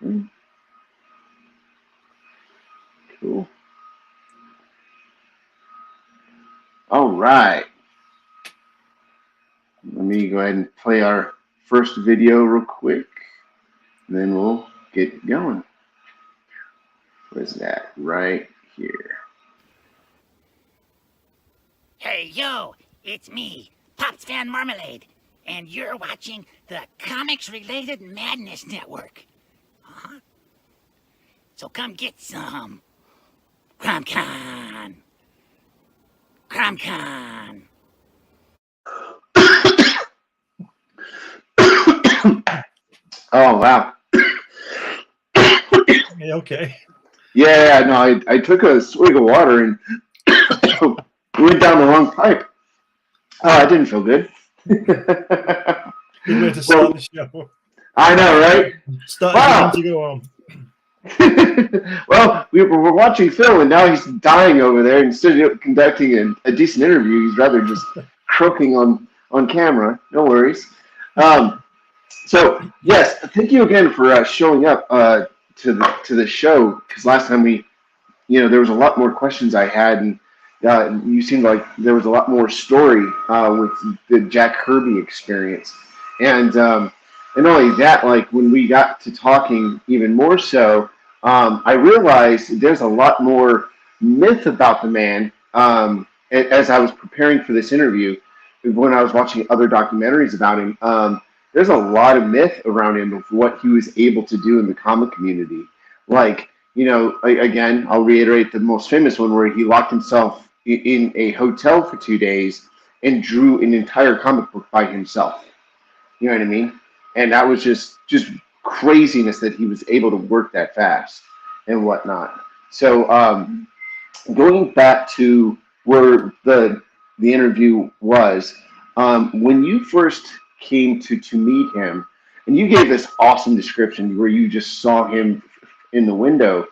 Okay. Cool. All right. Let me go ahead and play our first video real quick, and then we'll get going. Where's that? Right here. Hey, yo, it's me, Pops Van Marmalade, and you're watching the Comics-Related Madness Network. Huh? So come get some. CromCon. CromCon. Oh, wow. Okay. Yeah, no, I took a swig of water and went down the wrong pipe. Oh, I didn't feel good. Good way to start the show. I know, right? Start to go on. Well, we're watching Phil, and now he's dying over there. Instead of conducting a decent interview, he's rather just croaking on camera. No worries. So, yes, thank you again for showing up to the show, because last time there was a lot more questions I had, and you seemed like there was a lot more story with the Jack Kirby experience. And not only that, like when we got to talking even more so, I realized there's a lot more myth about the man. As I was preparing for this interview, when I was watching other documentaries about him, there's a lot of myth around him of what he was able to do in the comic community. Like, again, I'll reiterate the most famous one where he locked himself in a hotel for 2 days and drew an entire comic book by himself. You know what I mean? And that was just craziness that he was able to work that fast and whatnot. So going back to where the interview was, when you first came to meet him, and you gave this awesome description where you just saw him in the window.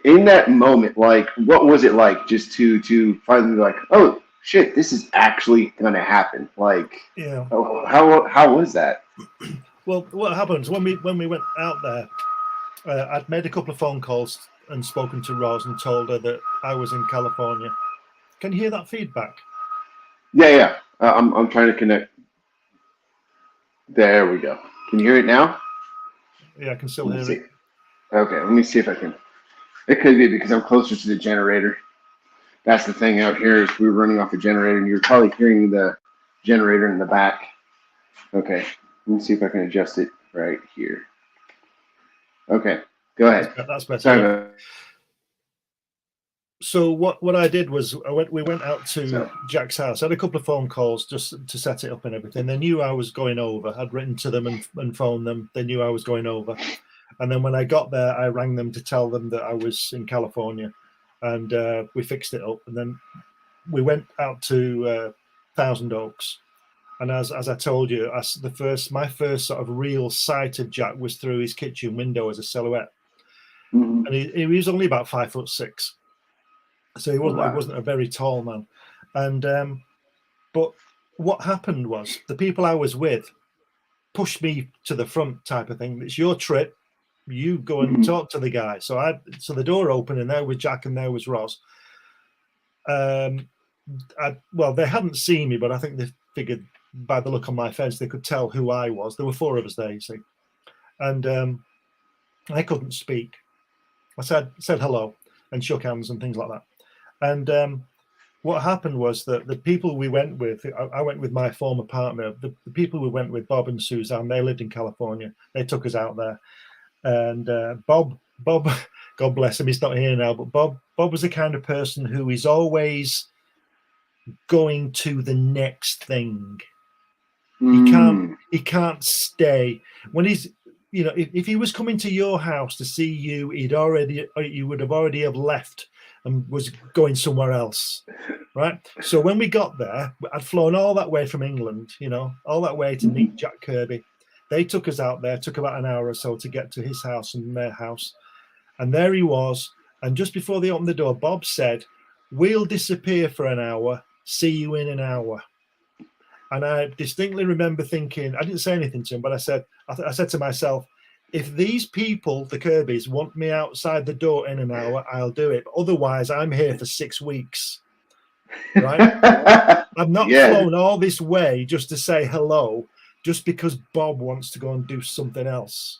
In that moment, like, what was it like just to finally be like, oh shit, this is actually gonna happen? Like, yeah. How was that? Well, what happened when we went out there, I'd made a couple of phone calls and spoken to Roz and told her that I was in California. Can you hear that feedback? Yeah. I'm trying to connect. There we go. Can you hear it now? Yeah, I can still hear it. Okay, let me see if I can. It could be because I'm closer to the generator. That's the thing out here, is we were running off the generator, and you're probably hearing the generator in the back. Okay, let me see if I can adjust it right here. Okay, go ahead. That's better. Sorry yeah. about that. So what I did was we went out to Jack's house. I had a couple of phone calls just to set it up and everything. They knew I was going over. I'd written to them and phoned them. They knew I was going over. And then when I got there, I rang them to tell them that I was in California, and we fixed it up. And then we went out to Thousand Oaks. And as I told you, my first sort of real sight of Jack was through his kitchen window as a silhouette. Mm-hmm. And he was only about 5'6". So he wasn't a very tall man. And but what happened was the people I was with pushed me to the front, type of thing. It's your trip. You go and talk to the guy. So the door opened, and there was Jack and there was Roz. Well, they hadn't seen me, but I think they figured by the look on my face they could tell who I was. There were 4 of us there, you see. And I couldn't speak. I said hello and shook hands and things like that. And what happened was that the people we went with, I went with my former partner. The people we went with, Bob and Suzanne, they lived in California. They took us out there. And Bob, God bless him, he's not here now, but Bob was the kind of person who is always going to the next thing. He can't stay. When he's, if he was coming to your house to see you, you would have already have left and was going somewhere else, right? So when we got there, I'd flown all that way from England, all that way to meet Jack Kirby. They took us out there, took about an hour or so to get to his house and their house. And there he was. And just before they opened the door, Bob said, "We'll disappear for an hour, see you in an hour." And I distinctly remember thinking, I didn't say anything to him, but I said to myself, if these people, the Kirbys, want me outside the door in an hour, I'll do it. Otherwise, I'm here for 6 weeks. Right? I've not flown all this way just to say hello, just because Bob wants to go and do something else.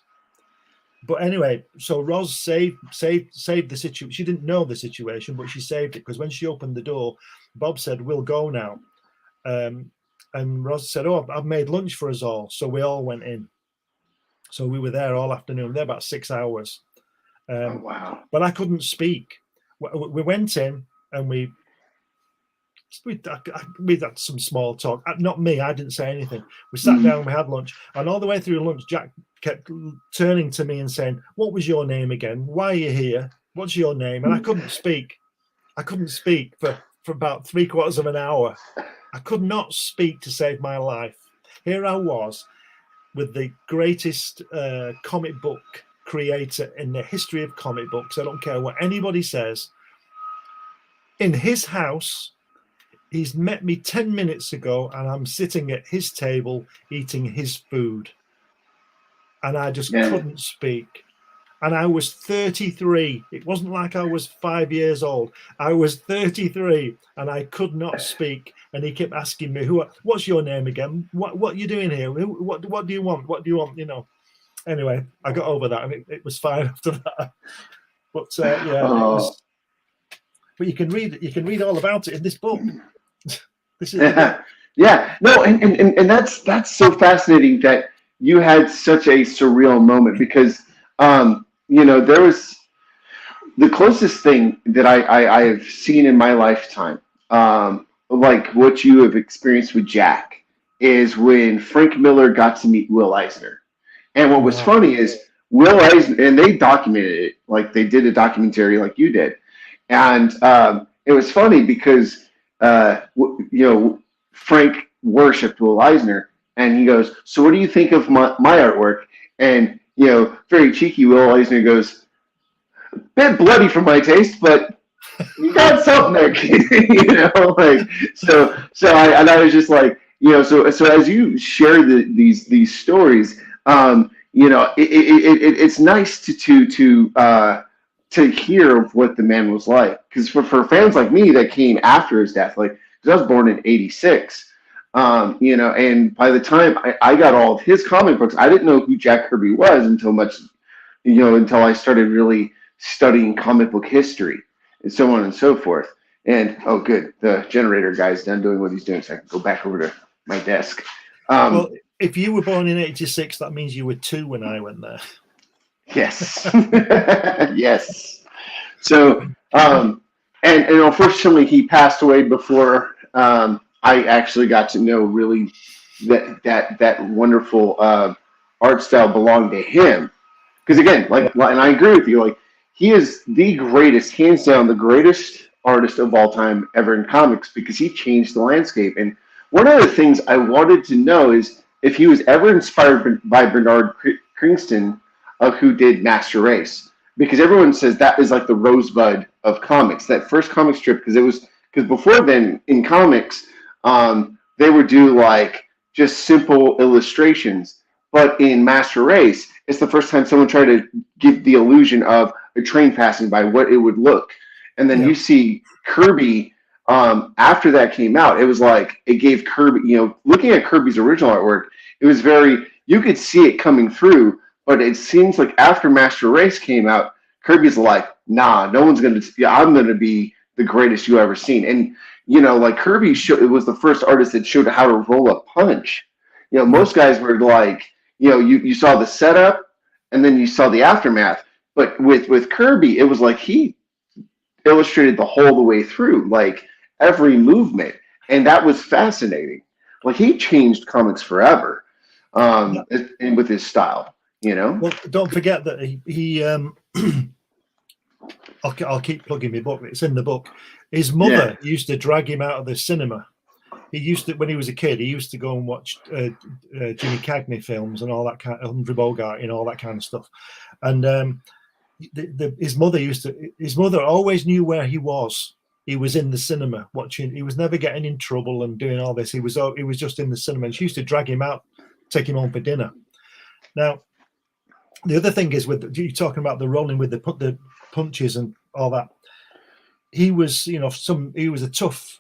But anyway, so Roz saved the situation. She didn't know the situation, but she saved it, because when she opened the door, Bob said, "We'll go now." And Roz said, "Oh, I've made lunch for us all." So we all went in. So we were there all afternoon. There about 6 hours. Wow! But I couldn't speak. We went in and we had some small talk. Not me. I didn't say anything. We sat down. We had lunch, and all the way through lunch, Jack kept turning to me and saying, "What was your name again? Why are you here? What's your name?" And I couldn't speak. I couldn't speak for about 3/4 of an hour. I could not speak to save my life. Here I was, with the greatest comic book creator in the history of comic books. I don't care what anybody says. In his house, he's met me 10 minutes ago, and I'm sitting at his table eating his food. And I just couldn't speak. And I was 33. It wasn't like I was 5 years old. I was 33, and I could not speak. And he kept asking me, "What's your name again? What are you doing here? What do you want? What do you want?" You know. Anyway, I got over that, and it was fine after that. But it was. But you can read all about it in this book. This is no, and that's so fascinating that you had such a surreal moment, because there was the closest thing that I have seen in my lifetime, like what you have experienced with Jack, is when Frank Miller got to meet Will Eisner. And what was funny is Will Eisner, and they documented it, like they did a documentary like you did. And it was funny because, Frank worshipped Will Eisner, and he goes, "So what do you think of my artwork?" And, very cheeky, Will Eisner goes, "A bit bloody for my taste, but you got something there, kid." I was just like, so as you share these stories, it's nice to hear of what the man was like, because for fans like me that came after his death, like, because I was born in '86, and by the time I got all of his comic books, I didn't know who Jack Kirby was until I started really studying comic book history and so on and so forth. And good, the generator guy's done doing what he's doing, so I can go back over to my desk. Well, if you were born in '86, that means you were 2 when I went there. Yes. Yes. So, and unfortunately, he passed away before I actually got to know really that wonderful art style belonged to him. Because again, and I agree with you, like, he is the greatest, hands down, the greatest artist of all time ever in comics, because he changed the landscape. And one of the things I wanted to know is if he was ever inspired by Bernard Krigsten, who did Master Race, because everyone says that is like the rosebud of comics, that first comic strip, because before then in comics, they would do like just simple illustrations, but in Master Race, it's the first time someone tried to give the illusion of a train passing by, what it would look. And then you see Kirby, after that came out, it was like, it gave Kirby, looking at Kirby's original artwork, it was you could see it coming through. But it seems like after Master Race came out, Kirby's like, "Nah, no one's I'm going to be the greatest you ever seen." And, like Kirby it was the first artist that showed how to roll a punch. Most guys were like, you saw the setup and then you saw the aftermath. But with Kirby, it was like he illustrated the whole way through, like every movement. And that was fascinating. Like, he changed comics forever and with his style. Well, don't forget that he I'll keep plugging my book. It's in the book. His mother used to drag him out of the cinema. He used to, when he was a kid, he used to go and watch Jimmy Cagney films and all that kind of Humphrey Bogart and all that kind of stuff. And his mother always knew where he was. He was in the cinema watching. He was never getting in trouble and doing all this. He was just in the cinema, and she used to drag him out, take him home for dinner. Now, The other thing is, with you talking about the rolling with the punches and all that, he was, you know, he was a tough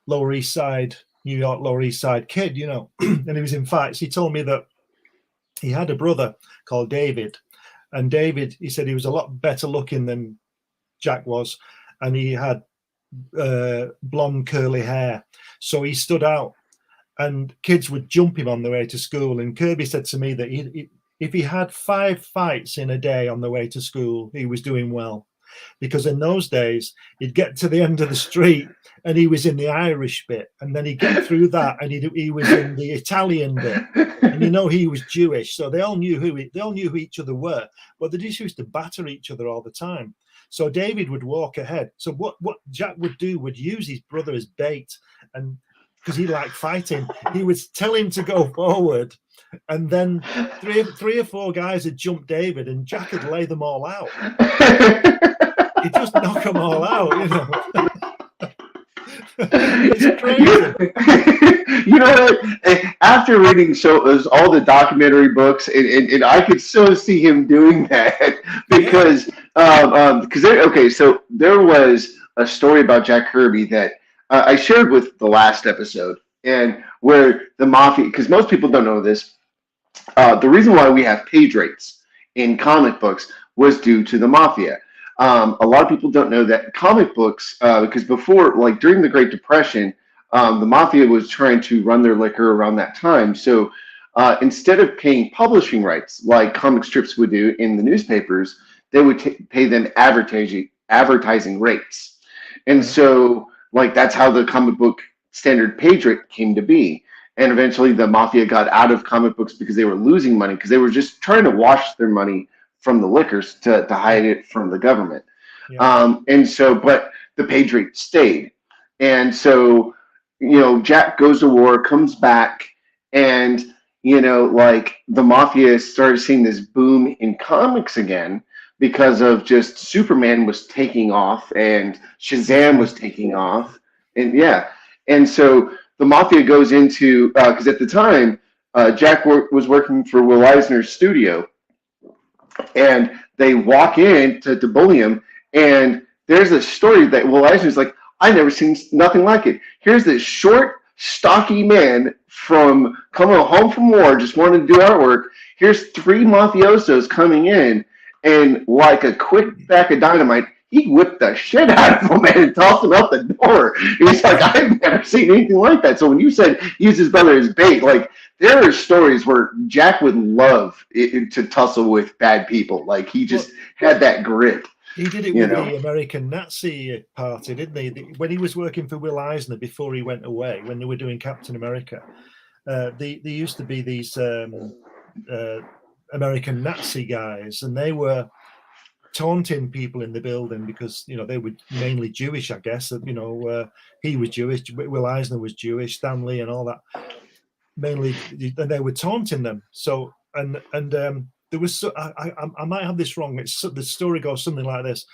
Lower East Side, New York Lower East Side kid, you know, and he was in fights. He told me that he had a brother called David, and David, he said he was a lot better looking than Jack was, and he had blonde curly hair, so he stood out, and kids would jump him on the way to school. And Kirby said to me that if he had 5 fights in a day on the way to school, he was doing well, because in those days he'd get to the end of the street and he was in the Irish bit, and then he'd get through that and he was in the Italian bit, and you know, he was Jewish, so they all knew who each other were, but they just used to batter each other all the time. So David would walk ahead. So what Jack would do, would use his brother as bait, and because he liked fighting, he would tell him to go forward, and then three or four guys would jump David, and Jack would lay them all out. He'd just knock them all out, you know. It's crazy. You know what? After reading all the documentary books, and I could still see him doing that, because so there was a story about Jack Kirby that I shared with the last episode, and where the mafia, because most people don't know this, the reason why we have page rates in comic books was due to the mafia. A lot of people don't know that comic books, because before, like during the Great Depression, the mafia was trying to run their liquor around that time. So instead of paying publishing rights like comic strips would do in the newspapers, they would pay them advertising rates. And so, like, that's how the comic book standard page rate came to be. And eventually the mafia got out of comic books because they were losing money, because they were just trying to wash their money from the liquors to hide it from the government. Yeah. And so, but the page rate stayed. And so, you know, Jack goes to war, comes back, and, you know, like the mafia started seeing this boom in comics again, because of just Superman was taking off and Shazam was taking off. And yeah. And so the mafia goes into, because at the time, Jack was working for Will Eisner's studio, and they walk in to bully him, and there's a story that Will Eisner's like, I never seen nothing like it. Here's this short, stocky man from coming home from war, just wanting to do artwork. Here's 3 mafiosos coming in, and like a quick bag of dynamite, he whipped the shit out of him and tossed him out the door. He's like, I've never seen anything like that. So when you said use his brother as bait, like, there are stories where Jack would love to tussle with bad people. Like, he just had that grit. He did it with the American Nazi Party, didn't he? When he was working for Will Eisner before he went away, when they were doing Captain America, there used to be these American Nazi guys, and they were taunting people in the building because, you know, they were mainly Jewish, I guess. You know, he was Jewish, Will Eisner was Jewish, Stan Lee and all that. Mainly, and they were taunting them. So, and there was, I might have this wrong. The story goes something like this.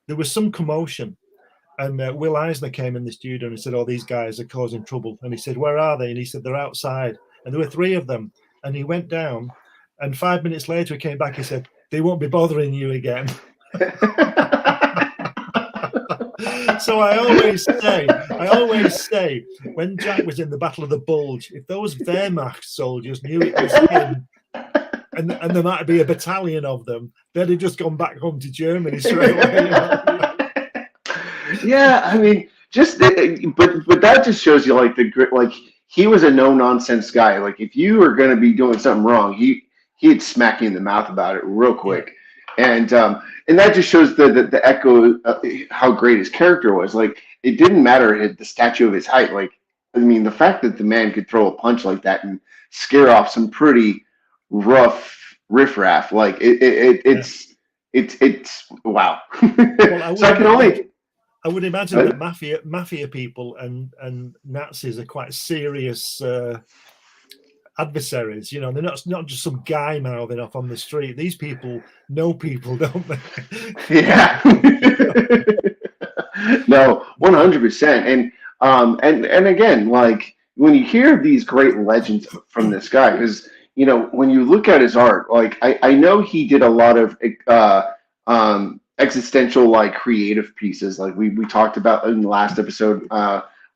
There was some commotion, and Will Eisner came in the studio and he said, "Oh, these guys are causing trouble." And he said, "Where are they?" And he said, "They're outside." And there were 3 of them. And he went down, and 5 minutes later he came back. He said, "They won't be bothering you again." So I always say, when Jack was in the Battle of the Bulge, if those Wehrmacht soldiers knew it was him, and there might be a battalion of them, they'd have just gone back home to Germany straight away. Yeah, I mean, just but that just shows you, like, the grit. Like, he was a no nonsense guy. Like, if you were going to be doing something wrong, he'd smack you in the mouth about it real quick. And that just shows the echo of how great his character was. Like, it didn't matter the stature of his height. Like, I mean, the fact that the man could throw a punch like that and scare off some pretty rough riffraff, like it's wow. Well, so I would imagine that mafia people and Nazis are quite serious adversaries. You know, they're not just some guy mouthing off on the street. These people know people, don't they? Yeah. No, 100%. And again, like, when you hear these great legends from this guy, because, when you look at his art, like I know he did a lot of existential, like creative pieces, like we talked about in the last episode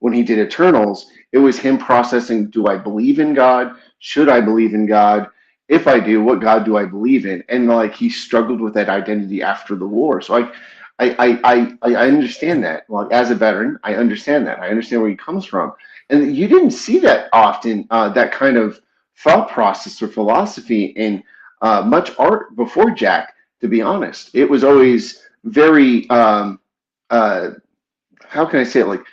when he did Eternals. It was him processing: do I believe in God? Should I believe in God? If I do, what God do I believe in? And like he struggled with that identity after the war. So I understand that. Like as a veteran, I understand that. I understand where he comes from. And you didn't see that often, that kind of thought process or philosophy in much art before Jack, to be honest. It was always very, how can I say it? Like,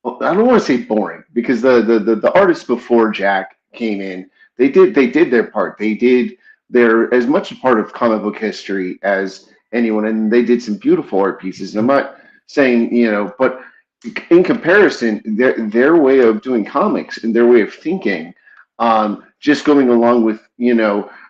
I don't want to say boring, because the artists before Jack came in, they did their part. They did their as much a part of comic book history as anyone, and they did some beautiful art pieces. I'm not saying, but in comparison, their way of doing comics and their way of thinking, just going along with,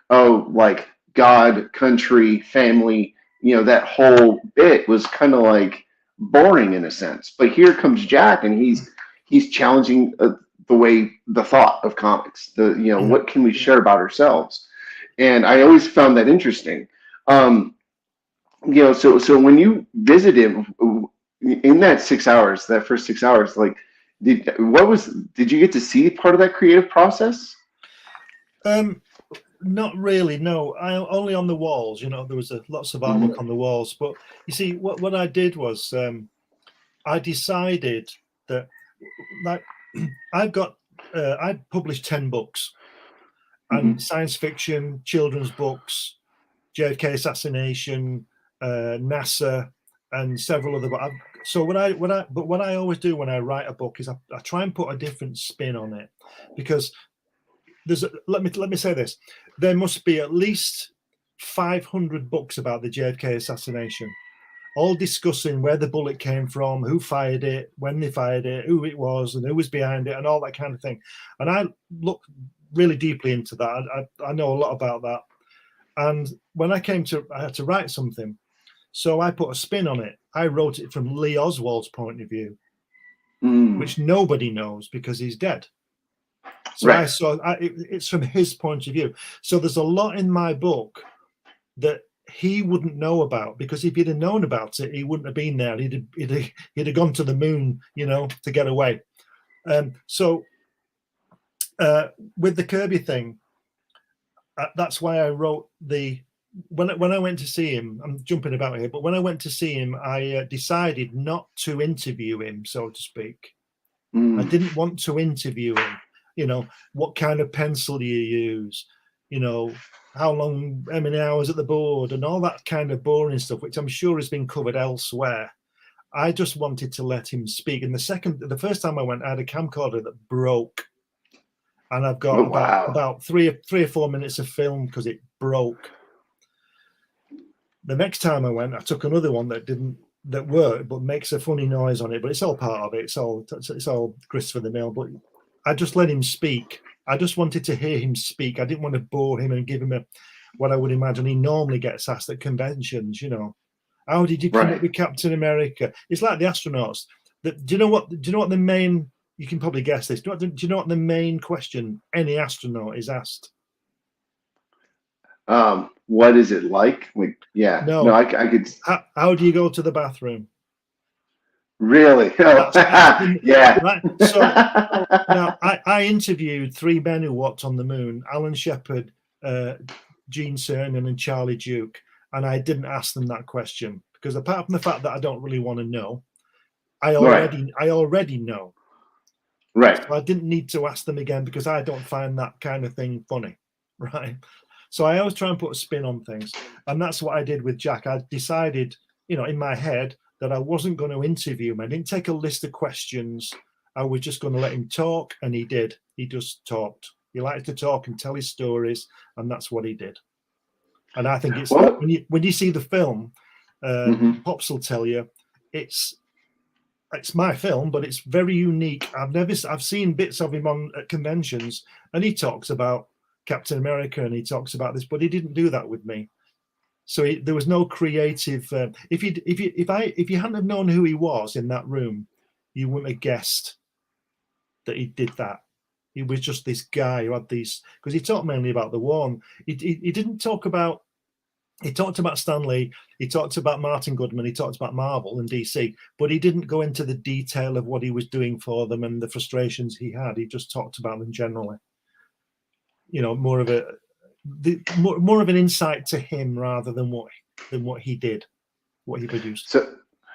like God, country, family, that whole bit was kind of like boring in a sense. But here comes Jack, and he's challenging the thought of comics. What can we share about ourselves? And I always found that interesting. So when you visit him in that 6 hours, that first 6 hours, like, did you get to see part of that creative process? Not really, no. I only on the walls. There was lots of artwork on the walls. But you see, what I did was I decided that, like, I published 10 books, and science fiction, children's books, JFK assassination, NASA, and several other. So what I always do when I write a book is I try and put a different spin on it, because let me say this: there must be at least 500 books about the JFK assassination, all discussing where the bullet came from, who fired it, when they fired it, who it was, and who was behind it, and all that kind of thing. And I look really deeply into that. I know a lot about that. And when I had to write something, so I put a spin on it. I wrote it from Lee Oswald's point of view, which nobody knows because he's dead. So right. It's from his point of view. So there's a lot in my book that he wouldn't know about, because if he'd have known about it, he wouldn't have been there. He'd have gone to the moon, to get away. So with the Kirby thing, that's why I wrote when I went to see him. I'm jumping about here, but when I went to see him, I decided not to interview him, so to speak. I didn't want to interview him. What kind of pencil do you use? How many hours at the board, and all that kind of boring stuff, which I'm sure has been covered elsewhere. I just wanted to let him speak. And the first time I went, I had a camcorder that broke, and I've got about 3 or 4 minutes of film because it broke. The next time I went, I took another one that worked, but makes a funny noise on it. But it's all part of it. It's all grist for the mill. But I just let him speak. I just wanted to hear him speak. I didn't want to bore him and give him what I would imagine he normally gets asked at conventions. How did you come up with Captain America? It's like the astronauts. Do you know what the main? You can probably guess this. Do you know what the main question any astronaut is asked? What is it like? No, I could. How do you go to the bathroom? Really? Yeah. Right. So now I interviewed 3 men who walked on the moon: Alan Shepard, Gene Cernan, and Charlie Duke. And I didn't ask them that question because, apart from the fact that I don't really want to know, I already know. Right. So I didn't need to ask them again because I don't find that kind of thing funny. Right. So I always try and put a spin on things. And that's what I did with Jack. I decided, in my head, that I wasn't going to interview him. I didn't take a list of questions. I was just going to let him talk, and he did. He just talked. He liked to talk and tell his stories, and that's what he did. And I think it's when you see the film, Pops will tell you it's my film, but it's very unique. I've seen bits of him at conventions, and he talks about Captain America and he talks about this, but he didn't do that with me. So there was no creative. If you hadn't have known who he was in that room, you wouldn't have guessed that he did that. He was just this guy who had these, because he talked mainly about the war. And he didn't talk about, he talked about Stan Lee, he talked about Martin Goodman, he talked about Marvel and DC, but he didn't go into the detail of what he was doing for them and the frustrations he had. He just talked about them generally. You know, more of an insight to him rather than what he did, what he produced.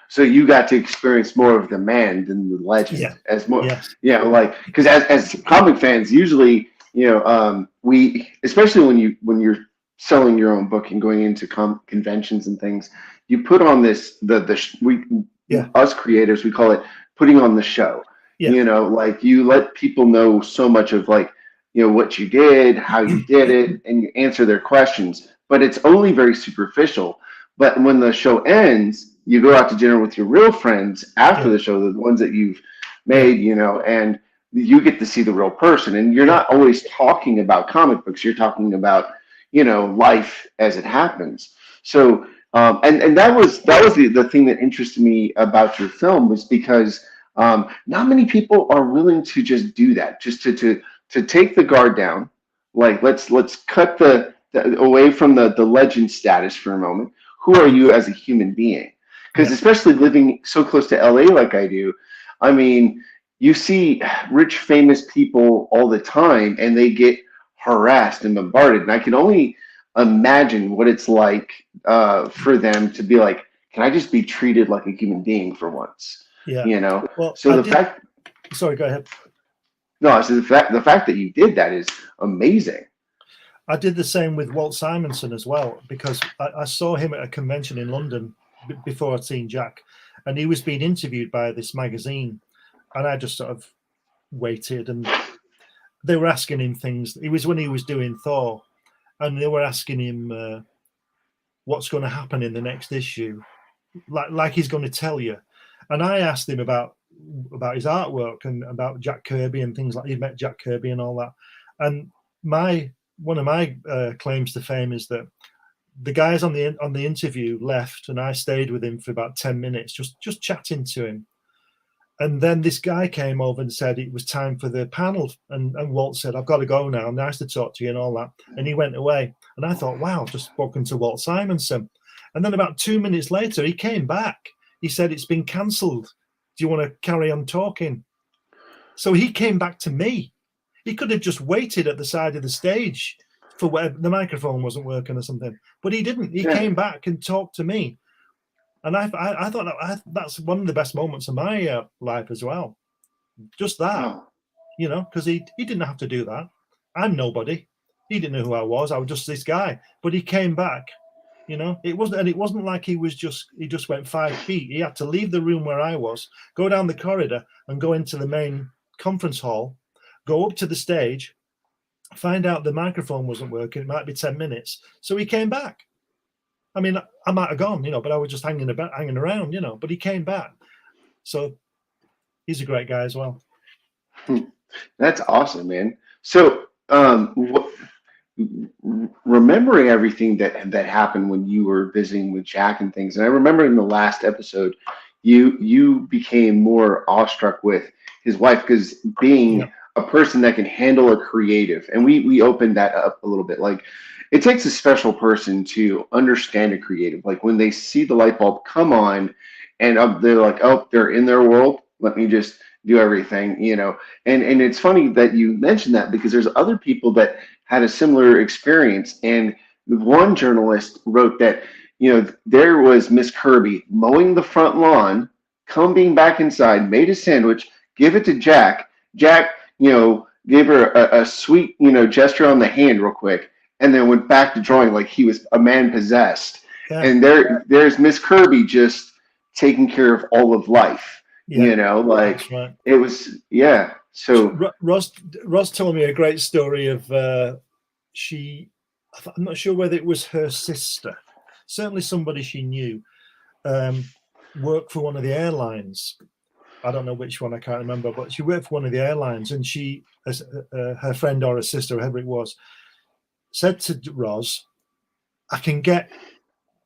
So you got to experience more of the man than the legend. Yeah. As more, Yes. yeah, like, because as comic fans, usually, you know, we, especially when you're selling your own book and going into conventions and things, you put on this us creators, we call it putting on the show. Yeah. You know, like, you let people know so much of, like, you know, what you did, how you did it, and you answer their questions. But it's only very superficial. But when the show ends, you go out to dinner with your real friends after the show, the ones that you've made, you know, and you get to see the real person. And you're not always talking about comic books. You're talking about, you know, life as it happens. So, and that was the thing that interested me about your film, was because not many people are willing to just do that, just to take the guard down. Like, let's cut the away from the legend status for a moment. Who are you as a human being? Because especially living so close to LA like I do, I mean, you see rich, famous people all the time, and they get harassed and bombarded. And I can only imagine what it's like for them to be like, can I just be treated like a human being for once? Yeah. You know? Well, so sorry, go ahead. No, so the fact that you did that is amazing. I did the same with Walt Simonson as well, because I saw him at a convention in London before I'd seen Jack, and he was being interviewed by this magazine, and I just sort of waited, and they were asking him things. It was when he was doing Thor, and they were asking him what's going to happen in the next issue, like he's going to tell you. And I asked him about his artwork and about Jack Kirby and things like, he'd met Jack Kirby and all that. And one of my claims to fame is that the guys on the interview left, and I stayed with him for about 10 minutes, just chatting to him. And then this guy came over and said it was time for the panel, and Walt said, "I've got to go now. Nice to talk to you," and all that. And he went away. And I thought, wow, I've just spoken to Walt Simonson. And then about 2 minutes later, he came back. He said, "It's been cancelled. Do you want to carry on talking?" So he came back to me. He could have just waited at the side of the stage for whatever, the microphone wasn't working or something, but he didn't. He came back and talked to me, and I thought that's one of the best moments of my life as well. Just that, you know, because he didn't have to do that. I'm nobody. He didn't know who I was. I was just this guy, but he came back. You know, it wasn't like he just went 5 feet. He had to leave the room where I was, go down the corridor, and go into the main conference hall, go up to the stage, find out the microphone wasn't working. It might be 10 minutes. So he came back. I mean, I might have gone, you know, but I was just hanging around, you know, but he came back. So he's a great guy as well. That's awesome, man. So remembering everything that happened when you were visiting with Jack and things, and I remember in the last episode, you became more awestruck with his wife, because being a person that can handle a creative, and we opened that up a little bit. Like, it takes a special person to understand a creative. Like, when they see the light bulb come on, and they're like, oh, they're in their world. Let me just do everything, you know. And it's funny that you mentioned that, because there's other people that had a similar experience. And one journalist wrote that, you know, there was Miss Kirby mowing the front lawn, coming back inside, made a sandwich, give it to Jack. Jack, you know, gave her a sweet, you know, gesture on the hand real quick, and then went back to drawing like he was a man possessed. Yeah. And there's Miss Kirby just taking care of all of life. Yeah. You know, like, right. It was, yeah. So Ross told me a great story of I'm not sure whether it was her sister, certainly somebody she knew, worked for one of the airlines. I don't know which one, I can't remember, but she worked for one of the airlines, and she, her friend or her sister, whoever it was, said to Roz, "I can get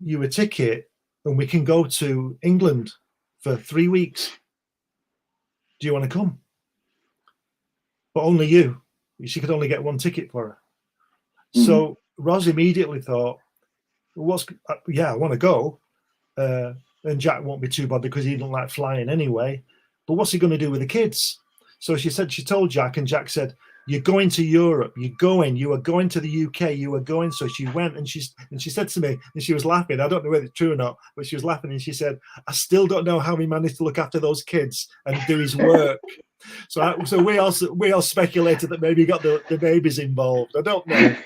you a ticket and we can go to England for 3 weeks. Do you want to come?" but only you. She could only get one ticket for her. So Ros immediately thought, well, I want to go. And Jack won't be too bothered because he don't like flying anyway. But what's he going to do with the kids? So she told Jack, and Jack said, "You're going to Europe. You are going to the UK. You are going." So she went, and she said to me, and she was laughing. I don't know whether it's true or not, but she was laughing, and she said, "I still don't know how he managed to look after those kids and do his work." So we all speculated that maybe he got the babies involved. I don't know.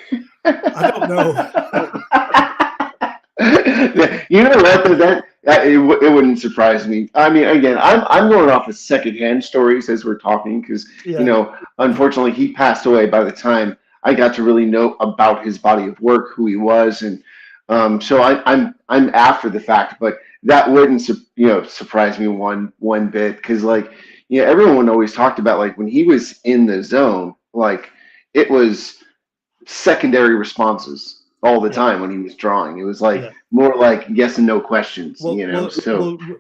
You know what? It wouldn't surprise me. I mean, again, I'm going off of secondhand stories as we're talking because unfortunately, he passed away by the time I got to really know about his body of work, who he was, and so I'm after the fact. But that wouldn't surprise me one bit because everyone always talked about when he was in the zone, it was secondary responses all the time when he was drawing. It was more like yes and no questions, Well,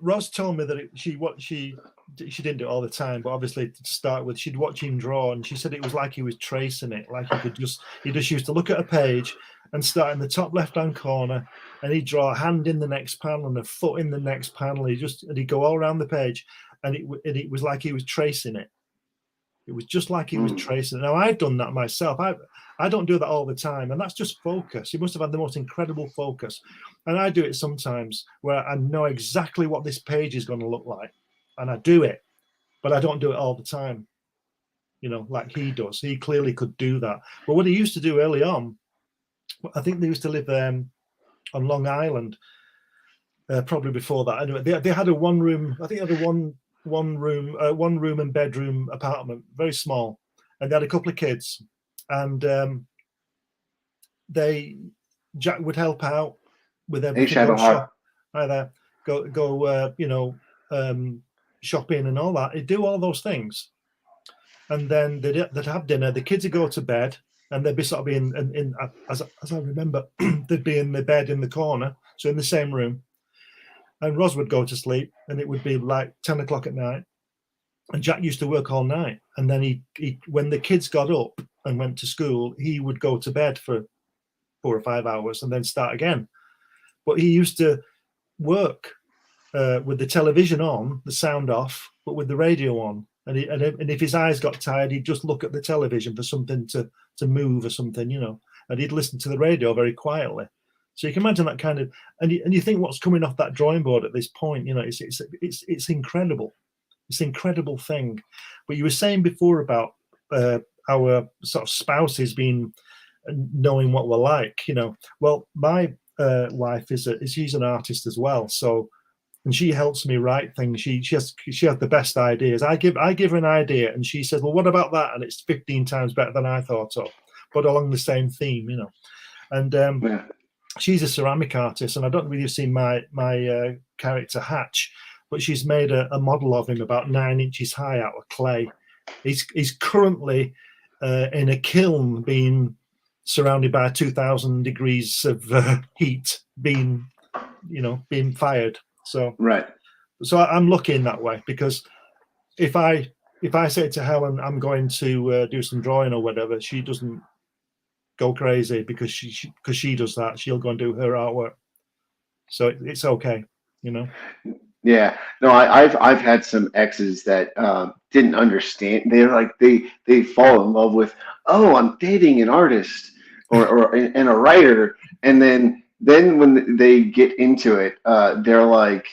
Ros told me that she didn't do it all the time, but obviously to start with, she'd watch him draw, and she said it was like he was tracing it, like he just used to look at a page and start in the top left-hand corner, and he'd draw a hand in the next panel and a foot in the next panel. He'd go all around the page, and it was like he was tracing it. It was just like he was tracing it. Now, I've done that myself. I don't do that all the time, and that's just focus. You must have had the most incredible focus. And I do it sometimes where I know exactly what this page is going to look like, and I do it, but I don't do it all the time, like he does. He clearly could do that. But what he used to do early on, I think they used to live on Long Island, probably before that. Anyway, they had a one-room, I think they had a one room and bedroom apartment, very small, and they had a couple of kids, and Jack would help out with everything. Go shopping and all that. He'd do all those things, and then they'd have dinner. The kids would go to bed, and they'd be sort of in as I remember, they'd be in the bed in the corner, so in the same room. And Ros would go to sleep, and it would be like 10 o'clock at night. And Jack used to work all night. And then he when the kids got up and went to school, he would go to bed for 4 or 5 hours and then start again. But he used to work with the television on, the sound off, but with the radio on. And if his eyes got tired, he'd just look at the television for something to move or something, and he'd listen to the radio very quietly. So you can imagine that kind of, and you think what's coming off that drawing board at this point, it's incredible. It's an incredible thing. But you were saying before about our sort of spouses knowing what we're like, Well, my wife she's an artist as well, so, and she helps me write things. She has the best ideas. I give her an idea, and she says, "Well, what about that?" And it's 15 times better than I thought of, but along the same theme, And she's a ceramic artist, and I don't know if you've seen my character Hatch, but she's made a model of him about 9 inches high out of clay. He's currently in a kiln, being surrounded by 2,000 degrees of heat, being fired. So So I'm lucky in that way, because if I say to Helen I'm going to do some drawing or whatever, she doesn't go crazy because she does that. She'll go and do her artwork, so it's okay, Yeah, no, I've had some exes that didn't understand. They're like they fall in love with, oh, I'm dating an artist or and a writer, and then when they get into it, they're like,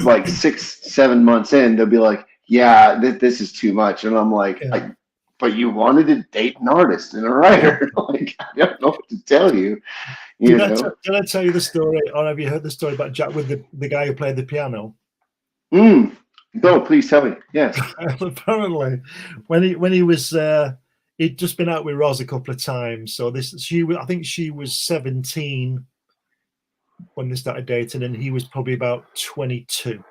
like 6-7 months in, they'll be like, yeah, this is too much, and I'm like, but you wanted to date an artist and a writer. Like, I don't know what to tell you. Did I tell you the story, or have you heard the story about Jack with the guy who played the piano? No, please tell me. Yes. Apparently, when he was, he'd just been out with Ros a couple of times. So I think she was 17 when they started dating, and he was probably about 22.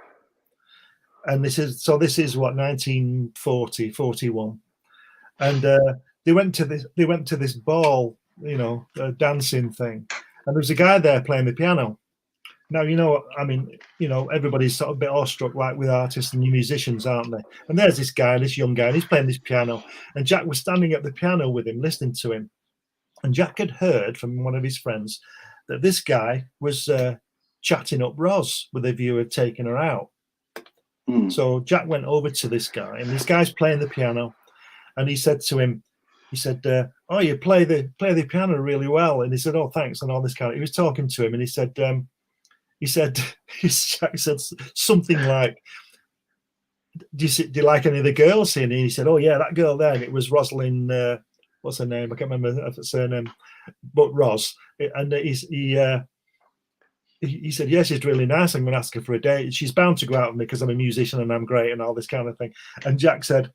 And this is what, 1940, 41. And they went to this ball, a dancing thing, and there was a guy there playing the piano. Now, I mean, everybody's sort of a bit awestruck, like with artists and new musicians, aren't they? And there's this young guy, and he's playing this piano, and Jack was standing at the piano with him, listening to him. And Jack had heard from one of his friends that this guy was chatting up Roz with a view of taking her out. So Jack went over to this guy, and this guy's playing the piano, and he said to him, "Oh, you play the piano really well." And he said, "Oh, thanks," and all this kind of. He was talking to him, and he said, Jack said something like, do you like any of the girls here? And he said, "Oh yeah, that girl there." And it was Rosalind. What's her name? I can't remember her surname, but Roz. And he said, "Yes, she's really nice. I'm going to ask her for a date. She's bound to go out with me because I'm a musician and I'm great and all this kind of thing." And Jack said,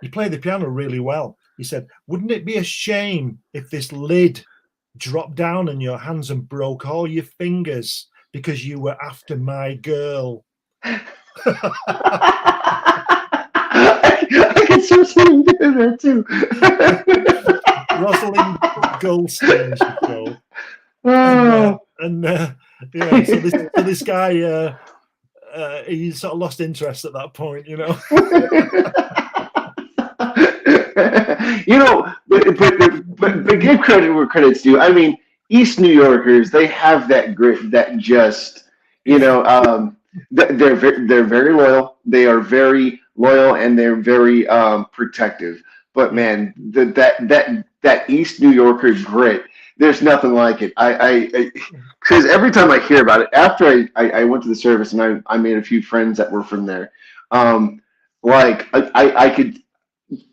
"You play the piano really well." He said, "Wouldn't it be a shame if this lid dropped down in your hands and broke all your fingers because you were after my girl?" I can see something doing that too. Rosalind Goldstein, she called. So this guy, he sort of lost interest at that point, but give credit where credit's due. I mean, East New Yorkers, they have that grit that just, they're very loyal. They are very loyal and they're very protective. But man, that East New Yorker grit, there's nothing like it. Because every time I hear about it, after I went to the service and I made a few friends that were from there, I could,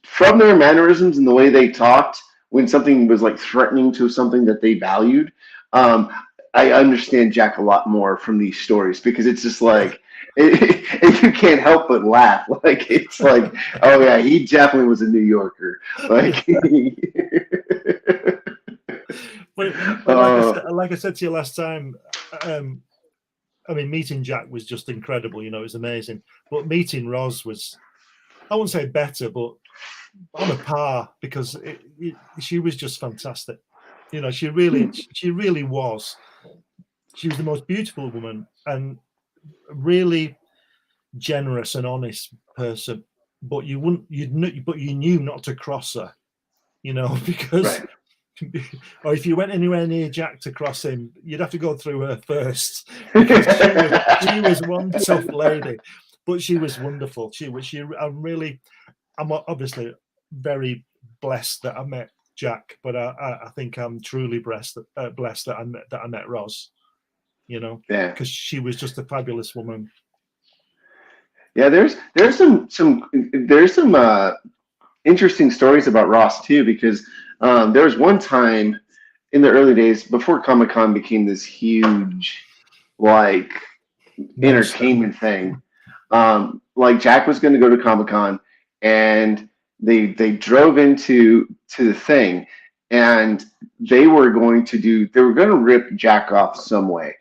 from their mannerisms and the way they talked when something was like threatening to something that they valued, I understand Jack a lot more from these stories because it's just like, you can't help but laugh. Like, it's like, oh yeah, he definitely was a New Yorker. Like, but like I said to you last time, I mean, meeting Jack was just incredible. It was amazing. But meeting Roz was, I wouldn't say better, but on a par, because she was just fantastic. She really was. She was the most beautiful woman and really generous and honest person. But you knew not to cross her, because. Right. Or if you went anywhere near Jack to cross him, you'd have to go through her first. Because she was one tough lady, but she was wonderful. I'm obviously very blessed that I met Jack, but I think I'm truly blessed that I met Roz. Because she was just a fabulous woman. Yeah, there's some interesting stories about Ross too, because there was one time in the early days before Comic-Con became this huge entertainment thing. Like Jack was going to go to Comic-Con and they drove into the thing and they were going to rip Jack off some way.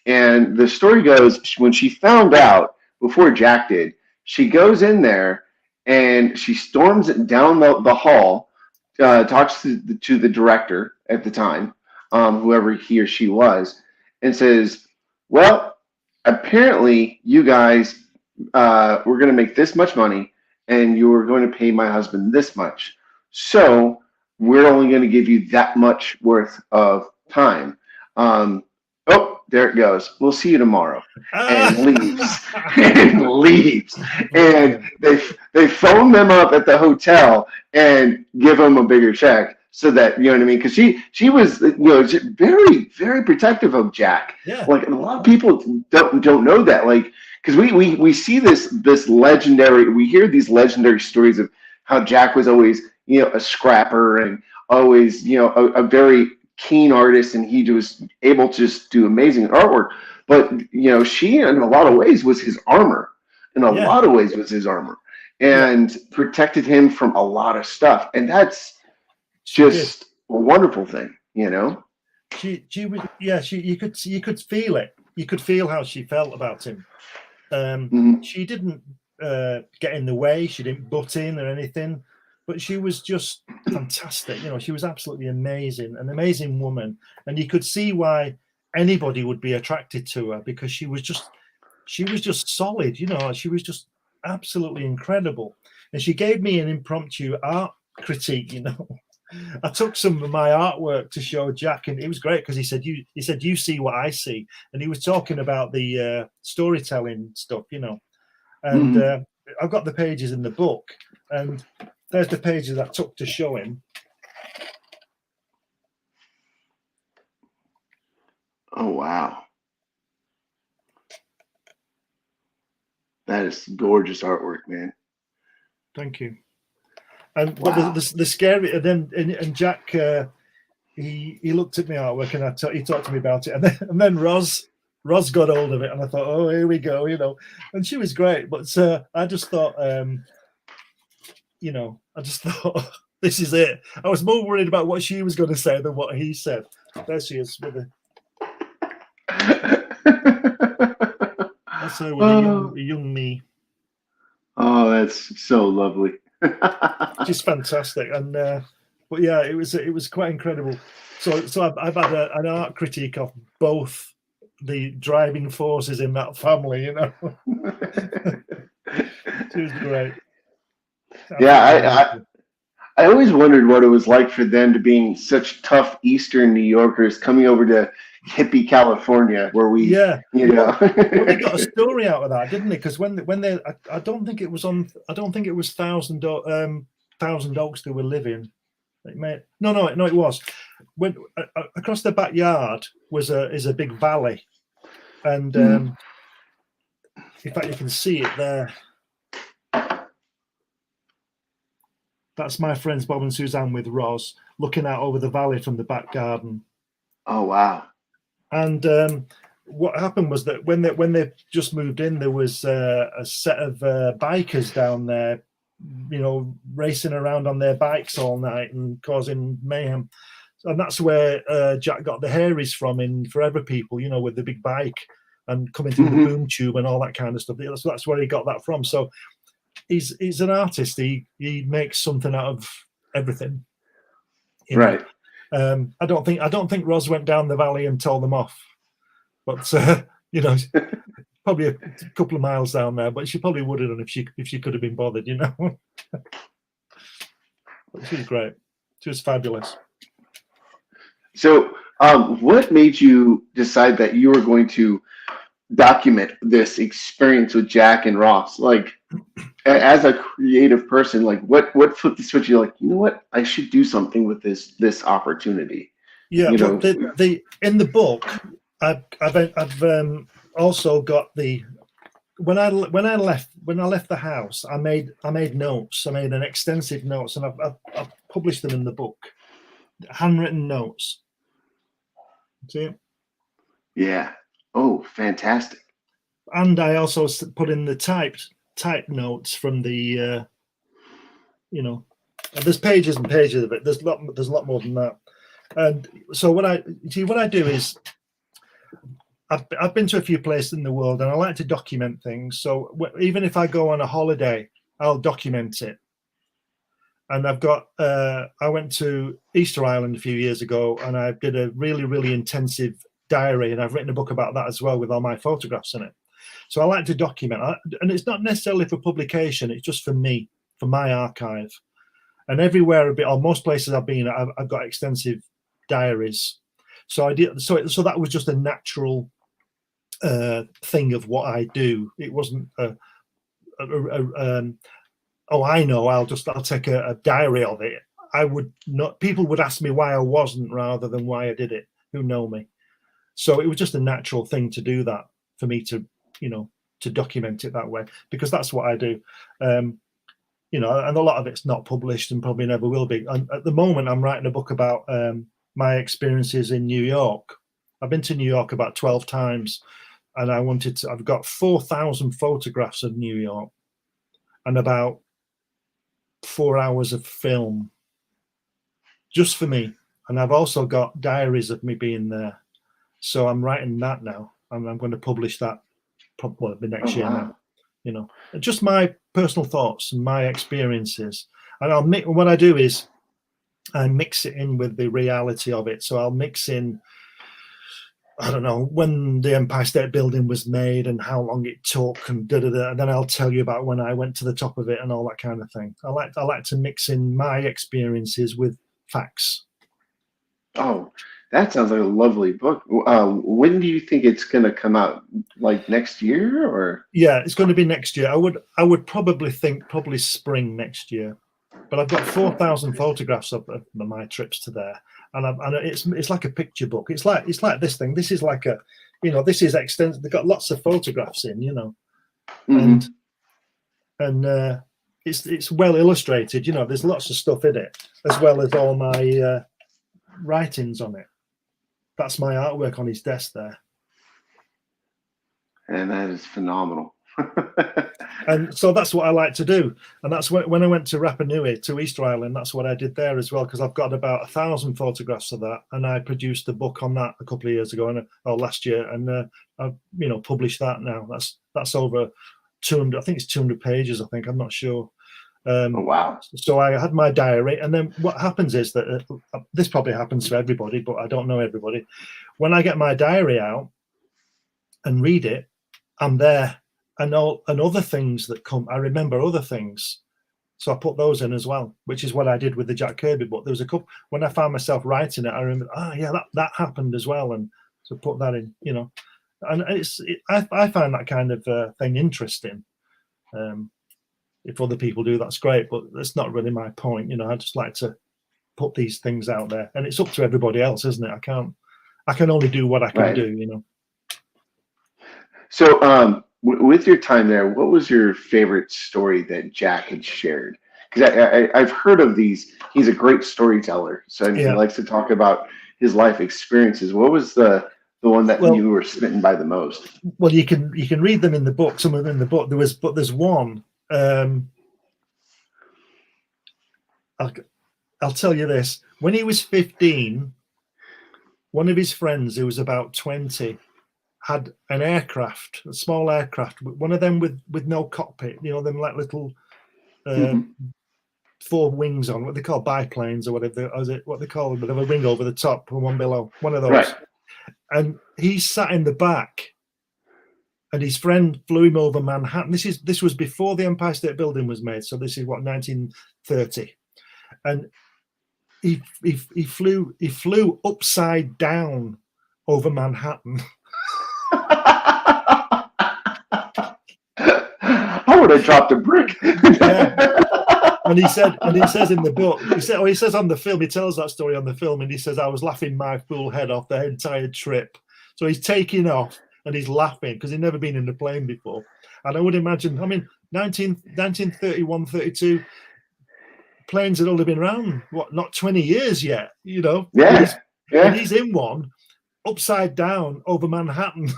And the story goes, when she found out before Jack did, she goes in there and she storms down the hall, talks to the director at the time, whoever he or she was, and says, "Well, apparently you guys were going to make this much money and you were going to pay my husband this much. So we're only going to give you that much worth of time. Oh, there it goes. We'll see you tomorrow." And leaves. And they phone them up at the hotel and give them a bigger check so that, you know what I mean? Because she was, very, very protective of Jack. Yeah. Like, a lot of people don't know that. Like, because we see this legendary, we hear these legendary stories of how Jack was always, a scrapper and always, a very keen artist, and he was able to just do amazing artwork. But she, in a lot of ways, was his armor. And protected him from a lot of stuff. And that's just a wonderful thing, She was, you could feel it. You could feel how she felt about him. She didn't get in the way. She didn't butt in or anything. But she was just fantastic. She was absolutely amazing, an amazing woman. And you could see why anybody would be attracted to her because she was just solid, you know. She was just absolutely incredible, and she gave me an impromptu art critique, you know. I took some of my artwork to show Jack, and it was great because he said, you see what I see, and he was talking about the storytelling stuff, you know. And I've got the pages in the book, and there's the pages I took to show him. Oh wow, that is gorgeous artwork, man. Thank you. And Wow. but the scary, and Jack, he looked at my artwork, and he talked to me about it, and then Roz got hold of it, and I thought, oh, here we go, you know. And she was great, but I just thought, you know, this is it. I was more worried about what she was going to say than what he said. There she is with that's her with a young me. Oh, that's so lovely. Just fantastic. And but yeah, it was quite incredible. So I've had an art critique of both the driving forces in that family, you know. She was great. Yeah, I always wondered what it was like for them to being such tough Eastern New Yorkers coming over to hippie California, where we, you know. Well, they got a story out of that, didn't they? Because when they, I don't think it was Thousand Oaks they were living. It was when across the backyard is a big valley, and in fact you can see it there. That's my friends Bob and Suzanne with Roz looking out over the valley from the back garden. Oh wow! And what happened was that when they just moved in, there was a set of bikers down there, you know, racing around on their bikes all night and causing mayhem. And that's where Jack got the hairies from in Forever People, you know, with the big bike and coming through the boom tube and all that kind of stuff. That's where he got that from. So he's an artist. He makes something out of everything. Right. I don't think Roz went down the valley and told them off, but you know, probably a couple of miles down there. But she probably would have done if she could have been bothered, you know. But she was great. She was fabulous. So, what made you decide that you were going to document this experience with Jack and Ross? Like, as a creative person, like what flipped the switch? You're like, you know what, I should do something with this opportunity. Yeah, you know? the in the book, I've also got the when I left the house, I made notes. I made an extensive notes, and I've published them in the book, handwritten notes. See? Yeah. Oh, fantastic. And I also put in the typed notes from the you know, and there's pages and pages of it. There's a lot more than that. And so what I do is I've been to a few places in the world, and I like to document things. So even if I go on a holiday, I'll document it. And I've got I went to Easter Island a few years ago, and I did a really, really intensive diary, and I've written a book about that as well with all my photographs in it. So I like to document, and it's not necessarily for publication. It's just for me, for my archive. And everywhere, or most places I've been, I've got extensive diaries. So I did. So that was just a natural thing of what I do. It wasn't oh, I know, I'll take a diary of it. I would not. People would ask me why I wasn't, rather than why I did it, who know me. So it was just a natural thing to do that, for me to, you know, to document it that way, because that's what I do. You know, and a lot of it's not published and probably never will be. And at the moment, I'm writing a book about my experiences in New York. I've been to New York about 12 times, and I've got 4,000 photographs of New York and about 4 hours of film just for me. And I've also got diaries of me being there. So I'm writing that now, and I'm going to publish that probably next year now. You know, just my personal thoughts and my experiences. And what I do is I mix it in with the reality of it. So I'll mix in I don't know, when the Empire State Building was made and how long it took and da-da-da, and then I'll tell you about when I went to the top of it and all that kind of thing. I like to mix in my experiences with facts. Oh, that sounds like a lovely book. When do you think it's going to come out? Like next year, or? Yeah, it's going to be next year. I would probably think spring next year. But I've got 4,000 photographs of my trips to there, and it's like a picture book. It's like this thing. This is like a, this is extensive. They've got lots of photographs in, Mm-hmm. and it's well illustrated. There's lots of stuff in it, as well as all my writings on it. That's my artwork on his desk there. And that is phenomenal. And so that's what I like to do. And that's when I went to Rapa Nui, to Easter Island, that's what I did there as well, because I've got about 1,000 photographs of that. And I produced a book on that a couple of years ago, or last year. And I've, published that now. That's over 200, I think it's 200 pages, I think. I'm not sure. Oh, wow. So I had my diary. And then what happens is that, this probably happens to everybody, but I don't know everybody. When I get my diary out and read it, I'm there. And other things that come, I remember other things, so I put those in as well, which is what I did with the Jack Kirby book. There was a couple when I found myself writing it. I remember, that happened as well, and so put that in, And I find that kind of thing interesting. If other people do, that's great, but that's not really my point. I just like to put these things out there, and it's up to everybody else, isn't it? I can only do what I can do. So, with your time there, what was your favorite story that Jack had shared? Because I've heard of these. He's a great storyteller, so he likes to talk about his life experiences. What was the one that you were smitten by the most? Well, you can read them in the book. Some of them in the book. There's one. I'll tell you this. When he was 15, one of his friends who was about 20 had an aircraft, a small aircraft, one of them with no cockpit, them like little 4 wings on, what they call biplanes or whatever, what they call them, with a wing over the top and one below, one of those. Right. And he sat in the back, and his friend flew him over Manhattan. This was before the Empire State Building was made, so this is 1930, and he flew upside down over Manhattan. I would have dropped a brick. And he says in the book, he says on the film, he tells that story on the film, and he says, I was laughing my fool head off the entire trip. So he's taking off and he's laughing because he'd never been in a plane before. And I would imagine, 1931, 32, planes had only been around, not 20 years yet, Yeah. And he's in one upside down over Manhattan.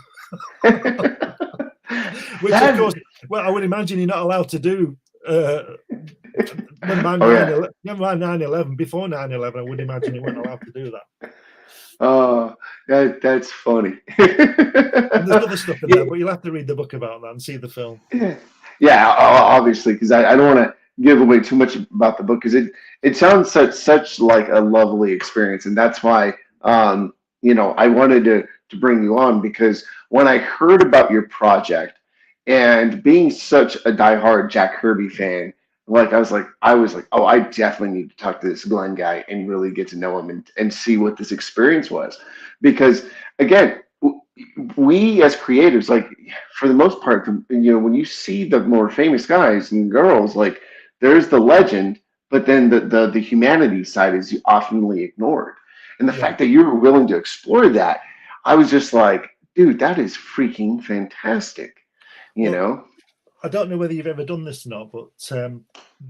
Which, of course, I would imagine you're not allowed to do. Never mind 9/11. Before 9/11, I would imagine you weren't allowed to do that. Oh, that's funny. And there's other stuff in there, but you'll have to read the book about that and see the film. Yeah, obviously, because I don't want to give away too much about the book, because it sounds such like a lovely experience, and that's why I wanted to bring you on, because when I heard about your project, and being such a diehard Jack Kirby fan, I was like, oh, I definitely need to talk to this Glenn guy and really get to know him and see what this experience was. Because again, we as creators, for the most part, when you see the more famous guys and girls, there's the legend, but then the humanity side is oftenly ignored. And the fact that you were willing to explore that, I was just like, dude, that is freaking fantastic. I don't know whether you've ever done this or not, but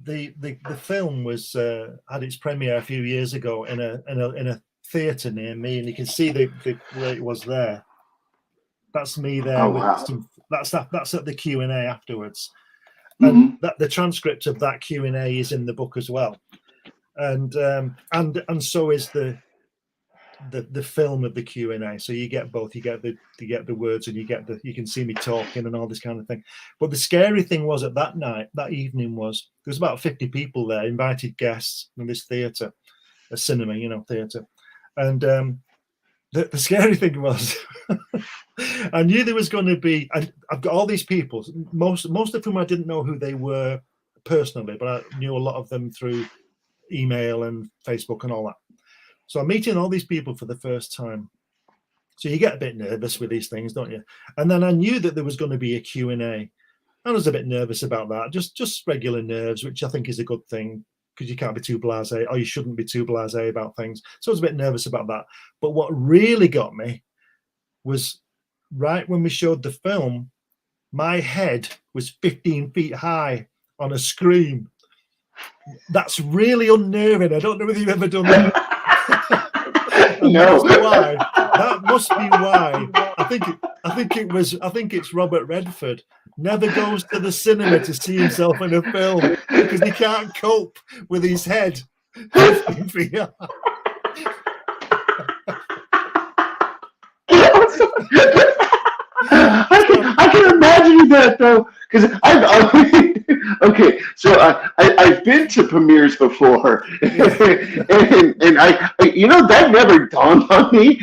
the film was had its premiere a few years ago in a theatre near me, and you can see where it was there. That's me there. Oh, wow. That's at the Q&A afterwards, Mm-hmm. and the transcript of that Q&A is in the book as well, and so is the film of the Q&A. So you get both. You get the words, and you can see me talking and all this kind of thing. But the scary thing was that evening was there was about 50 people there, invited guests in this theatre, a cinema, theatre, and the scary thing was, I knew there was going to be, and I've got all these people, most of whom I didn't know who they were personally, but I knew a lot of them through email and Facebook and all that. So I'm meeting all these people for the first time. So you get a bit nervous with these things, don't you? And then I knew that there was going to be a Q&A. I was a bit nervous about that, just regular nerves, which I think is a good thing, because you can't be too blasé, or you shouldn't be too blasé about things. So I was a bit nervous about that. But what really got me was right when we showed the film, my head was 15 feet high on a screen. That's really unnerving. I don't know whether you've ever done that. No. That must be why. I think it's Robert Redford never goes to the cinema to see himself in a film because he can't cope with his head. I can imagine that though, because okay. So I've been to premieres before, and I that never dawned on me.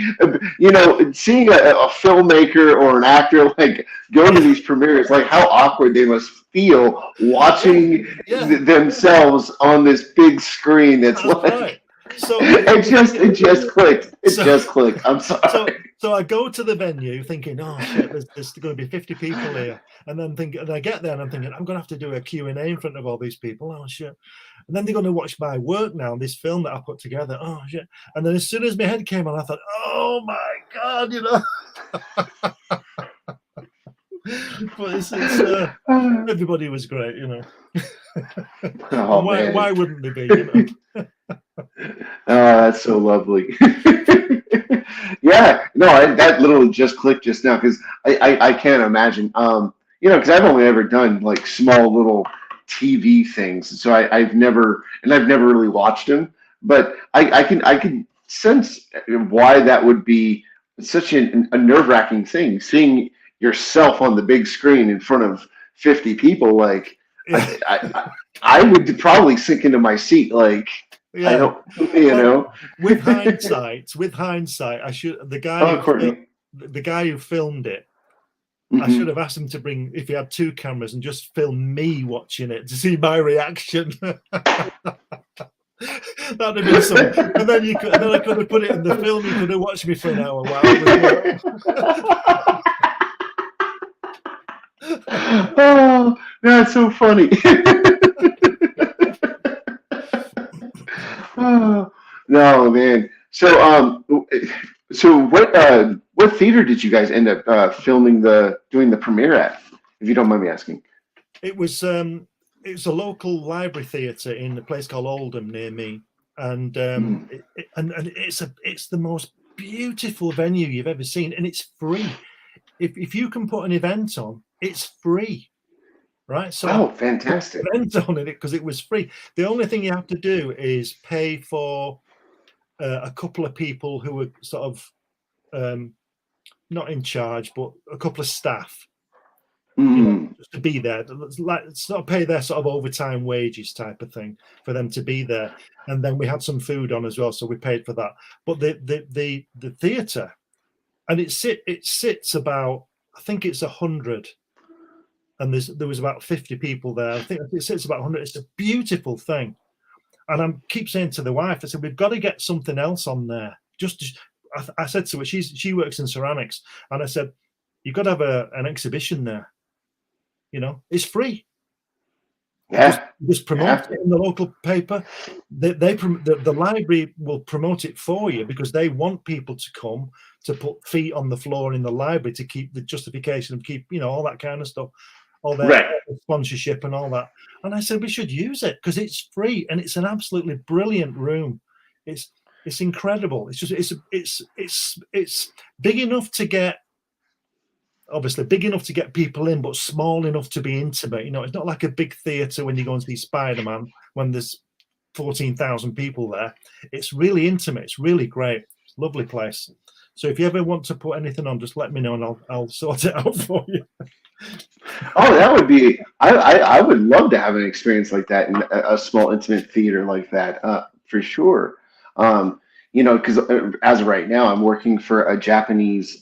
Seeing a filmmaker or an actor like go to these premieres, like how awkward they must feel watching themselves on this big screen. That's like. Right. So it just clicked. Just clicked. I'm sorry. So I go to the venue thinking, oh shit, there's going to be 50 people here, and I get there and I'm thinking I'm going to have to do a Q&A in front of all these people. Oh shit! And then they're going to watch my work now, this film that I put together. Oh shit! And then as soon as my head came on, I thought, oh my god, But everybody was great, Oh, why wouldn't they be? Oh, that's so lovely. Yeah, no, that literally just clicked just now because I can't imagine. Because I've only ever done like small little TV things, so I've never really watched them. But I can sense why that would be such a nerve-wracking thing, seeing yourself on the big screen in front of 50 people. Like I would probably sink into my seat like. Yeah. I don't, With hindsight, the guy who filmed it, I should have asked him to bring, if he had 2 cameras, and just film me watching it to see my reaction. That'd have been something. And then I could have put it in the film. You could have watched me for an hour while I was Oh, that's so funny. Oh, no, man. So what theater did you guys end up doing the premiere at, if you don't mind me asking? It was a local library theatre in a place called Oldham near me, and it's the most beautiful venue you've ever seen, and it's free. If you can put an event on, it's free. Right, so fantastic! Event on it because it was free. The only thing you have to do is pay for a couple of people who were sort of not in charge, but a couple of staff just to be there. It's not pay their sort of overtime wages type of thing for them to be there. And then we had some food on as well, so we paid for that. But the theatre, and it sits about, I think it's 100. And there was about 50 people there. I think it sits about 100. It's a beautiful thing. And I keep saying to the wife, I said, we've got to get something else on there. I said to her, she works in ceramics. And I said, you've got to have an exhibition there. It's free. Yeah. Just promote it in the local paper. The library will promote it for you because they want people to come to put feet on the floor in the library to keep the justification of all that kind of stuff. All their sponsorship and all that. And I said we should use it because it's free and it's an absolutely brilliant room. It's incredible. It's big enough to get, obviously big enough to get people in, but small enough to be intimate. It's not like a big theatre when you go and see Spider-Man when there's 14,000 people there. It's really intimate. It's really great. It's a lovely place. So if you ever want to put anything on, just let me know and I'll sort it out for you. Oh, that would be. I would love to have an experience like that in a small intimate theater like that, for sure. because as of right now, I'm working for a Japanese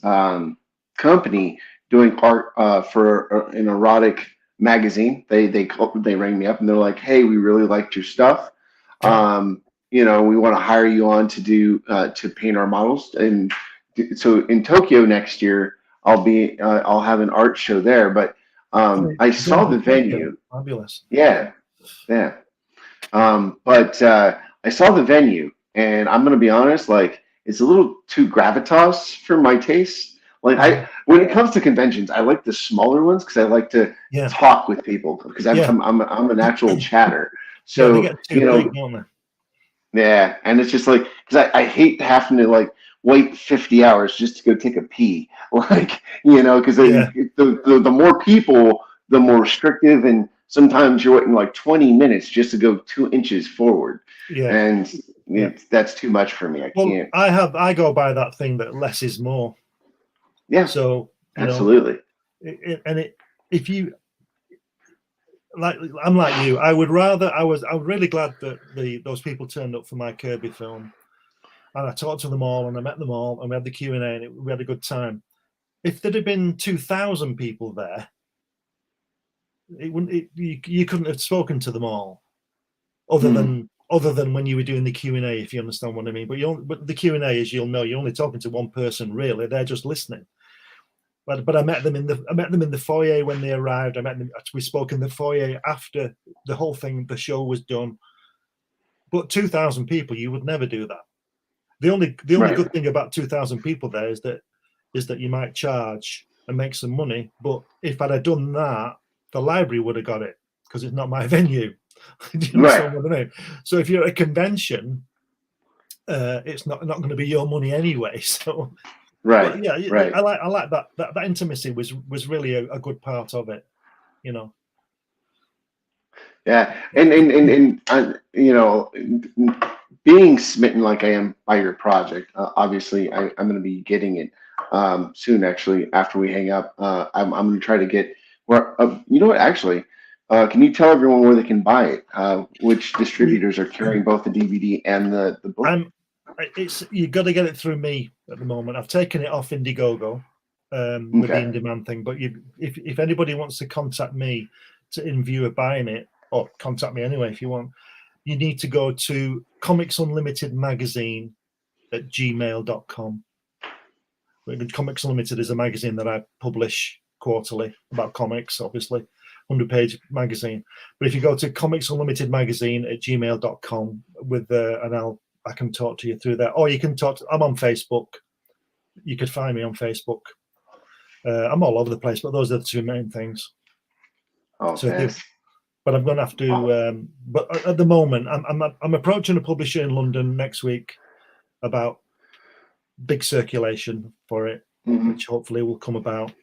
company doing art for an erotic magazine. They rang me up and they're like, "Hey, we really liked your stuff. We want to hire you on to do to paint our models." And so in Tokyo next year, I'll have an art show there. But I saw the venue. Fabulous. Yeah, yeah. But I saw the venue, and I'm gonna be honest, like it's a little too gravitas for my taste. Like when it comes to conventions, I like the smaller ones because I like to talk with people because I'm a natural chatter. So they get too big, don't they? Yeah, and it's just like because I hate having to like wait 50 hours just to go take a pee, like because the more people, the more restrictive, and sometimes you're waiting like 20 minutes just to go 2 inches forward. Yeah, and that's too much for me. I can't. I go by that thing that less is more. Yeah. So absolutely. If you I'm like you, I was really glad that those people turned up for my Kirby film, and I talked to them all, and I met them all, and we had the Q&A, and we had a good time. If there'd have been 2,000 people there, you couldn't have spoken to them all, other than when you were doing the Q&A, if you understand what I mean. But the Q&A is, you're only talking to one person really. They're just listening. But I met them in the foyer when they arrived. We spoke in the foyer after the whole thing, the show was done. But 2,000 people, you would never do that. The only good thing about 2,000 people there is that you might charge and make some money. But if I'd have done that, the library would have got it because it's not my venue. Do you understand what I mean? So if you're at a convention, it's not going to be your money anyway. So. Right. I like that intimacy was really a good part of it, Yeah, and being smitten like I am by your project, obviously I'm going to be getting it soon. Actually, after we hang up, I'm going to try to get where. You know what? Actually, can you tell everyone where they can buy it? Which distributors are carrying both the DVD and the book? You got to get it through me at the moment. I've taken it off Indiegogo with the in-demand thing. But if anybody wants to contact me in view of buying it, or contact me anyway if you want, you need to go to Comics Unlimited Magazine at gmail.com. Comics Unlimited is a magazine that I publish quarterly about comics, obviously, 100-page magazine. But if you go to Comics Unlimited Magazine at gmail.com and I can talk to you through that. Or you can I'm on Facebook. You could find me on Facebook. I'm all over the place, but those are the two main things. But I'm going to have to. But at the moment, I'm approaching a publisher in London next week about big circulation for it, which hopefully will come about.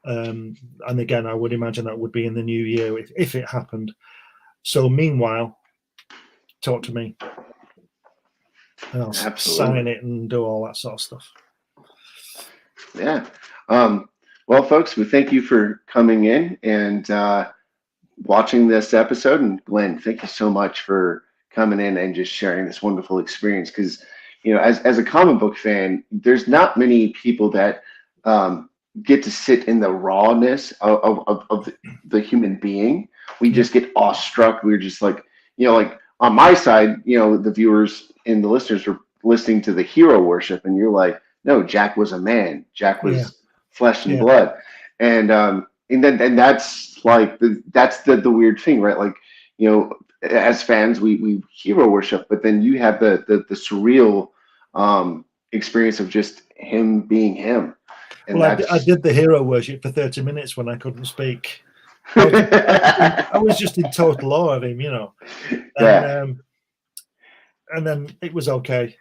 And again, I would imagine that would be in the new year if it happened. So meanwhile, talk to me. And I'll sign it and do all that sort of stuff. Yeah. Well, folks, we thank you for coming in and watching this episode. And Glenn, thank you so much for coming in and just sharing this wonderful experience. Because, as a comic book fan, there's not many people that get to sit in the rawness of the human being. We just get awestruck. We're just like, like on my side, the viewers and the listeners were listening to the hero worship, and you're like, no, Jack was a man. Jack was flesh and blood, and that's like that's the weird thing, right? Like, as fans, we hero worship, but then you have the surreal experience of just him being him. And I did the hero worship for 30 minutes when I couldn't speak. I was just in total awe of him, and then it was okay.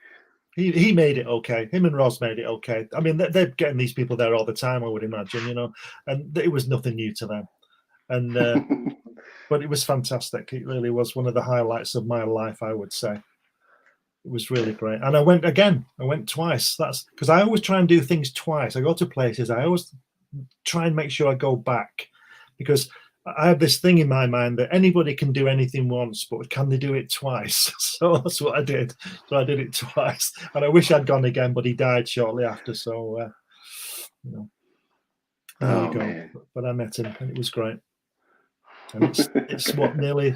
He made it okay. Him and Roz made it okay. I mean, they're getting these people there all the time, I would imagine, and it was nothing new to them. And but it was fantastic. It really was one of the highlights of my life, I would say. It was really great. And I went again. I went twice. That's because I always try and do things twice. I go to places. I always try and make sure I go back, because I have this thing in my mind that anybody can do anything once, but can they do it twice? So that's what I did. So I did it twice, and I wish I'd gone again, but he died shortly after. So there you go. Man. But I met him, and it was great. And it's what, nearly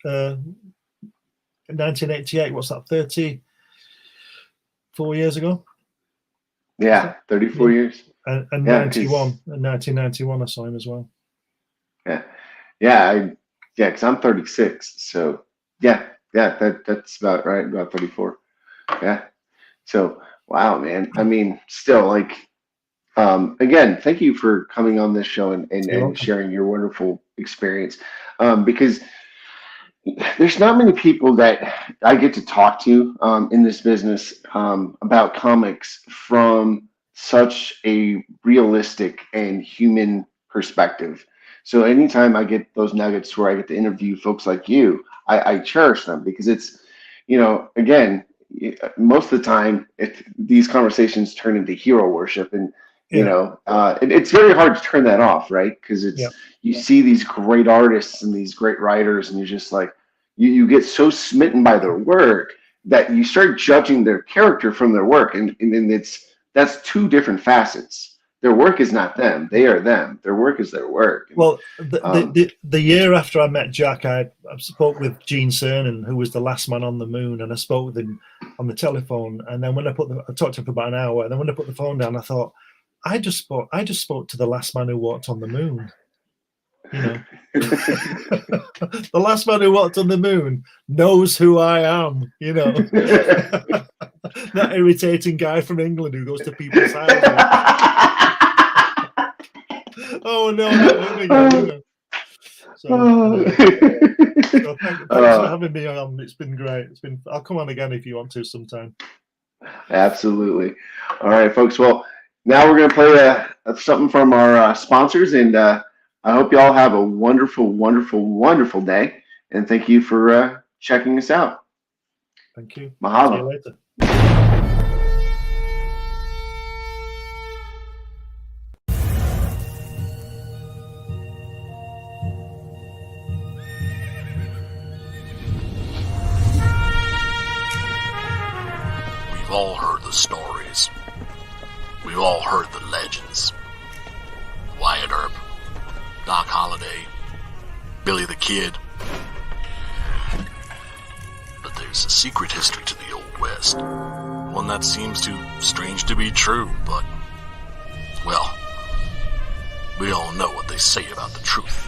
1988. What's that? 34 years ago. Yeah, 34 years. And 91, in 1991, I saw him as well. Yeah, because I'm 36. So that's about right, about 34. Yeah. So wow, man. I mean, still, like, again, thank you for coming on this show and sharing your wonderful experience. Because there's not many people that I get to talk to in this business about comics from such a realistic and human perspective. So anytime I get those nuggets where I get to interview folks like you, I cherish them, because it's, again, most of the time these conversations turn into hero worship, and it's very hard to turn that off, right? Because you see these great artists and these great writers, and you're just like, you get so smitten by their work that you start judging their character from their work, and that's two different facets. Their work is not them; they are them. Their work is their work. Well, the year after I met Jack, I spoke with Gene Cernan, who was the last man on the moon, and I spoke with him on the telephone. And then when I talked to him for about an hour, and then when I put the phone down, I thought, I just spoke to the last man who walked on the moon. The last man who walked on the moon knows who I am. That irritating guy from England who goes to people's houses. Oh no! So thanks for having me on. It's been great. I'll come on again if you want to sometime. Absolutely. All right, folks. Well, now we're going to play something from our sponsors, and I hope you all have a wonderful, wonderful, wonderful day. And thank you for checking us out. Thank you. Mahalo. See you later. We've all heard the stories. We've all heard the legends. Wyatt Earp, Doc Holliday, Billy the Kid. But there's a secret history to the Old West. One that seems too strange to be true, but, well, we all know what they say about the truth.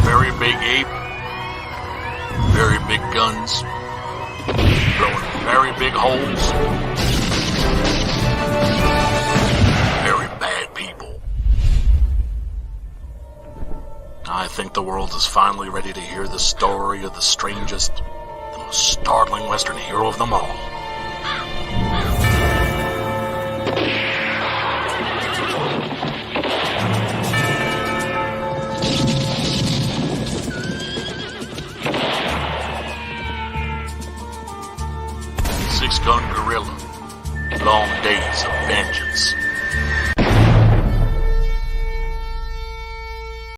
Very big ape, very big guns, blowing very big holes, very bad people. I think the world is finally ready to hear the story of the strangest, the most startling Western hero of them all. Six-gun gorilla, long days of bench,